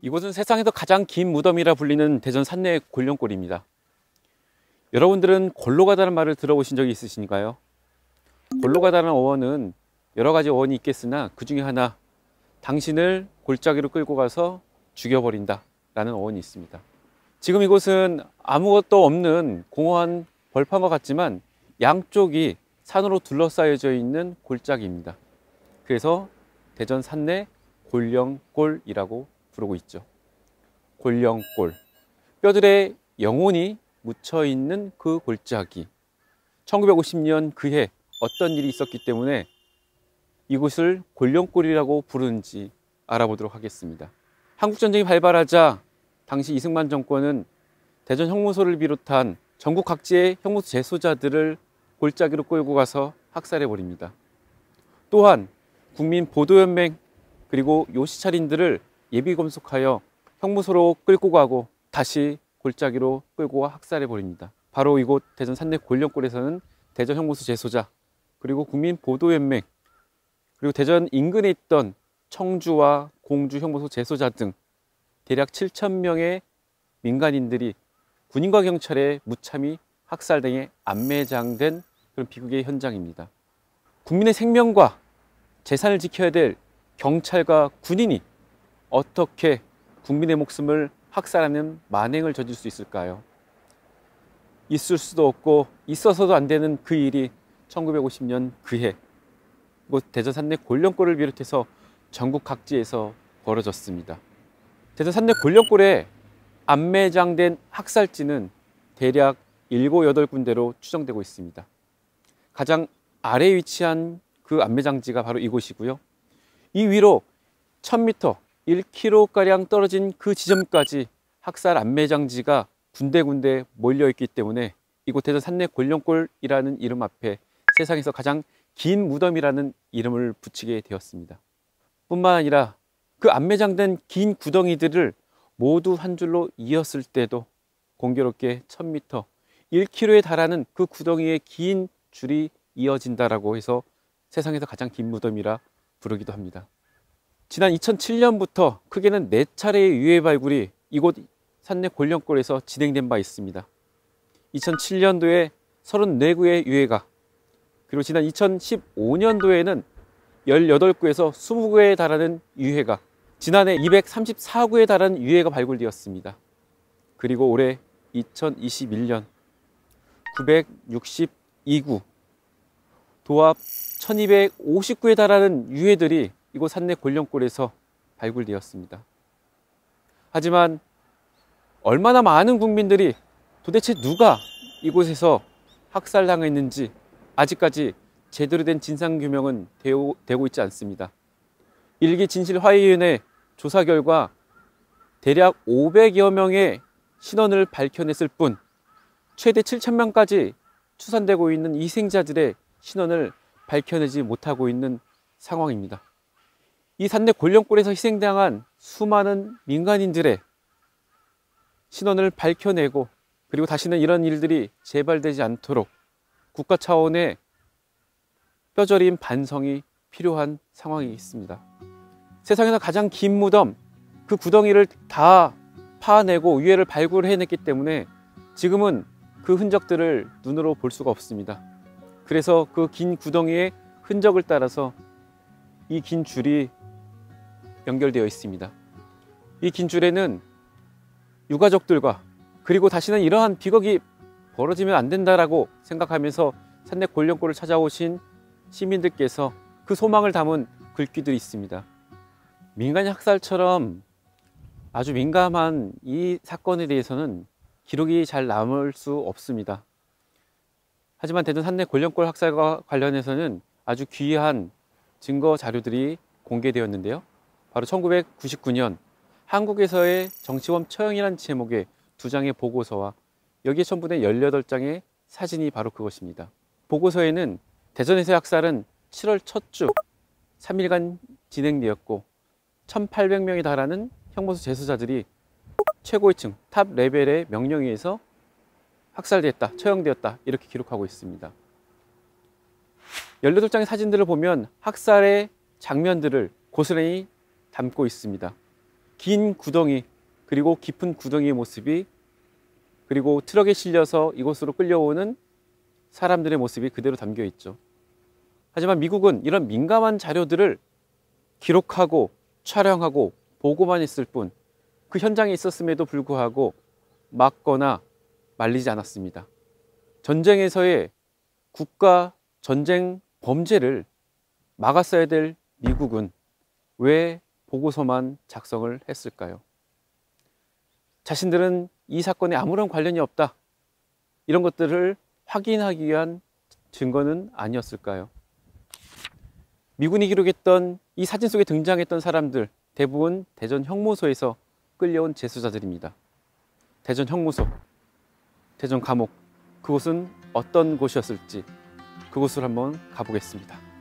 이곳은 세상에서 가장 긴 무덤이라 불리는 대전 산내 골령골입니다. 여러분들은 골로 가다는 말을 들어보신 적이 있으신가요? 골로 가다는 어원은 여러 가지 어원이 있겠으나 그 중에 하나, 당신을 골짜기로 끌고 가서 죽여버린다 라는 어원이 있습니다. 지금 이곳은 아무것도 없는 공허한 벌판과 같지만 양쪽이 산으로 둘러싸여져 있는 골짜기입니다. 그래서 대전 산내 골령골이라고 부르고 있죠. 골령골, 뼈들의 영혼이 묻혀있는 그 골짜기. 1950년 그해 어떤 일이 있었기 때문에 이곳을 골령골이라고 부르는지 알아보도록 하겠습니다. 한국전쟁이 발발하자 당시 이승만 정권은 대전 형무소를 비롯한 전국 각지의 형무소 재소자들을 골짜기로 끌고 가서 학살해 버립니다. 또한 국민보도연맹 그리고 요시찰인들을 예비검속하여 형무소로 끌고 가고 다시 골짜기로 끌고 가 학살해 버립니다. 바로 이곳 대전 산내 골령골에서는 대전 형무소 재소자, 그리고 국민보도연맹, 그리고 대전 인근에 있던 청주와 공주 형무소 재소자 등 대략 7,000명의 민간인들이 군인과 경찰에 무참히 학살당해 안매장된 그런 비극의 현장입니다. 국민의 생명과 재산을 지켜야 될 경찰과 군인이 어떻게 국민의 목숨을 학살하는 만행을 저질 수 있을까요? 있을 수도 없고 있어서도 안 되는 그 일이 1950년 그해 이곳 대전 산내 골령골을 비롯해서 전국 각지에서 벌어졌습니다. 대전 산내 골령골에 안매장된 학살지는 대략 7, 8군데로 추정되고 있습니다. 가장 아래에 위치한 그 안매장지가 바로 이곳이고요. 이 위로 1000m, 1km가량 떨어진 그 지점까지 학살 안매장지가 군데군데 몰려있기 때문에 이곳 대전 산내 골령골이라는 이름 앞에 세상에서 가장 긴 무덤이라는 이름을 붙이게 되었습니다. 뿐만 아니라 그 안매장된 긴 구덩이들을 모두 한 줄로 이었을 때도 공교롭게 1000m, 1km에 달하는 그 구덩이의 긴 줄이 이어진다라고 해서 세상에서 가장 긴 무덤이라 부르기도 합니다. 지난 2007년부터 크게는 4차례의 유해 발굴이 이곳 산내 골령골에서 진행된 바 있습니다. 2007년도에 34구의 유해가, 그리고 지난 2015년도에는 18구에서 20구에 달하는 유해가, 지난해 234구에 달하는 유해가 발굴되었습니다. 그리고 올해 2021년 962구, 도합 1259에 달하는 유해들이 이곳 산내 골령골에서 발굴되었습니다. 하지만 얼마나 많은 국민들이 도대체 누가 이곳에서 학살당했는지 아직까지 제대로 된 진상규명은 되고 있지 않습니다. 일기 진실화해위원회 조사 결과 대략 500여 명의 신원을 밝혀냈을 뿐 최대 7,000명까지 추산되고 있는 희생자들의 신원을 밝혀내지 못하고 있는 상황입니다. 이 산내 골령골에서 희생당한 수많은 민간인들의 신원을 밝혀내고, 그리고 다시는 이런 일들이 재발되지 않도록 국가 차원의 뼈저린 반성이 필요한 상황이 있습니다. 세상에서 가장 긴 무덤, 그 구덩이를 다 파내고 유해를 발굴해냈기 때문에 지금은 그 흔적들을 눈으로 볼 수가 없습니다. 그래서 그 긴 구덩이의 흔적을 따라서 이 긴 줄이 연결되어 있습니다. 이 긴 줄에는 유가족들과, 그리고 다시는 이러한 비극이 벌어지면 안 된다라고 생각하면서 산내 골령골을 찾아오신 시민들께서 그 소망을 담은 글귀들이 있습니다. 민간인 학살처럼 아주 민감한 이 사건에 대해서는 기록이 잘 남을 수 없습니다. 하지만 대전 산내 골령골 학살과 관련해서는 아주 귀한 증거 자료들이 공개되었는데요. 바로 1999년 한국에서의 정치범 처형이라는 제목의 2장의 보고서와 여기에 첨부된 18장의 사진이 바로 그것입니다. 보고서에는 대전에서의 학살은 7월 첫 주 3일간 진행되었고 1,800명에 달하는 형무소 재소자들이 최고위층 탑 레벨의 명령에 의해서 학살되었다, 처형되었다 이렇게 기록하고 있습니다. 18장의 사진들을 보면 학살의 장면들을 고스란히 담고 있습니다. 긴 구덩이, 그리고 깊은 구덩이의 모습이, 그리고 트럭에 실려서 이곳으로 끌려오는 사람들의 모습이 그대로 담겨 있죠. 하지만 미국은 이런 민감한 자료들을 기록하고 촬영하고 보고만 했을 뿐, 그 현장에 있었음에도 불구하고 막거나 말리지 않았습니다. 전쟁에서의 국가 전쟁 범죄를 막았어야 될 미국은 왜 보고서만 작성을 했을까요? 자신들은 이 사건에 아무런 관련이 없다, 이런 것들을 확인하기 위한 증거는 아니었을까요? 미군이 기록했던 이 사진 속에 등장했던 사람들, 대부분 대전 형무소에서 끌려온 재수자들입니다. 대전 형무소, 대전 감옥, 그곳은 어떤 곳이었을지 그곳을 한번 가보겠습니다.